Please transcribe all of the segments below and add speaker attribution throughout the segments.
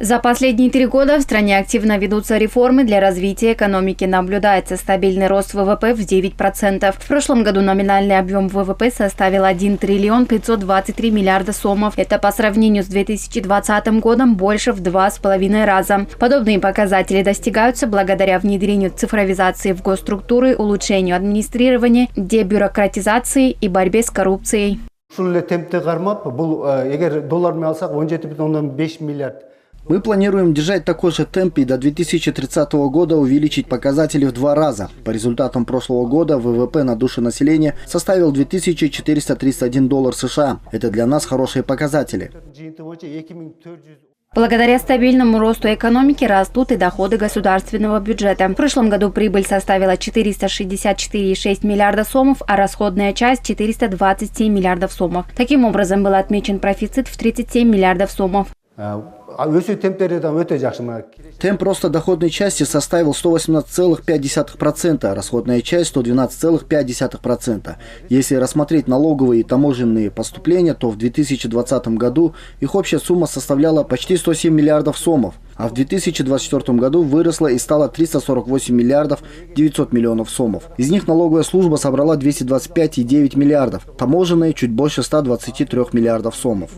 Speaker 1: За последние 3 года в стране активно ведутся реформы для развития экономики. Наблюдается стабильный рост ВВП в 9%. В прошлом году номинальный объем ВВП составил 1 триллион 523 миллиарда сомов. Это по сравнению с 2020 годом больше в 2,5 раза. Подобные показатели достигаются благодаря внедрению цифровизации в госструктуры, улучшению администрирования, дебюрократизации и борьбе с коррупцией.
Speaker 2: Мы планируем держать такой же темп и до 2030 года увеличить показатели в 2 раза. По результатам прошлого года ВВП на душу населения составил $2431 США. Это для нас хорошие показатели.
Speaker 1: Благодаря стабильному росту экономики растут и доходы государственного бюджета. В прошлом году прибыль составила 464,6 миллиарда сомов, а расходная часть – 427 миллиардов сомов. Таким образом, был отмечен профицит в 37 миллиардов сомов.
Speaker 2: Темп роста доходной части составил 118,5%, а расходная часть 112,5%. Если рассмотреть налоговые и таможенные поступления, то в 2020 году их общая сумма составляла почти 107 миллиардов сомов, а в 2024 году выросла и стала 348 миллиардов 900 миллионов сомов. Из них налоговая служба собрала 225,9 миллиардов, таможенные чуть больше 123 миллиардов сомов.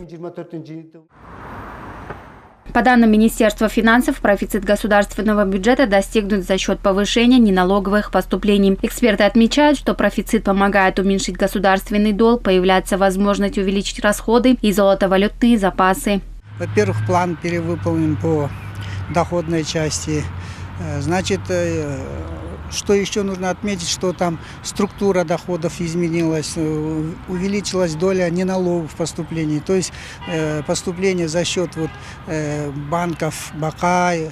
Speaker 1: По данным Министерства финансов, профицит государственного бюджета достигнут за счет повышения неналоговых поступлений. Эксперты отмечают, что профицит помогает уменьшить государственный долг, появляется возможность увеличить расходы и золотовалютные запасы.
Speaker 3: Во-первых, план перевыполнен по доходной части. Значит, что еще нужно отметить, что там структура доходов изменилась, увеличилась доля неналоговых поступлений, то есть поступления за счет банков Бакай,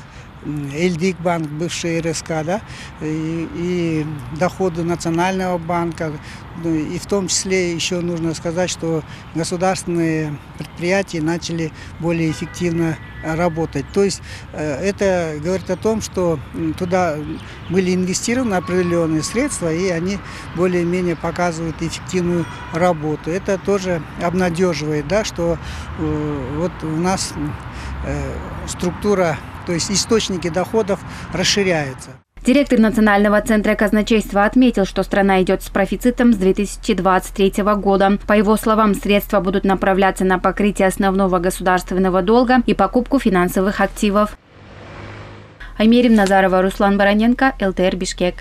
Speaker 3: Эльдик банк, бывший РСК, да, и доходы Национального банка. И в том числе еще нужно сказать, что государственные предприятия начали более эффективно работать. То есть это говорит о том, что туда были инвестированы определенные средства, и они более-менее показывают эффективную работу. Это тоже обнадеживает, да, что вот у нас структура, то есть источники доходов расширяются.
Speaker 1: Директор Национального центра казначейства отметил, что страна идет с профицитом с 2023 года. По его словам, средства будут направляться на покрытие основного государственного долга и покупку финансовых активов. Аймерим Назарова, Руслан Бароненко, ЛТР Бишкек.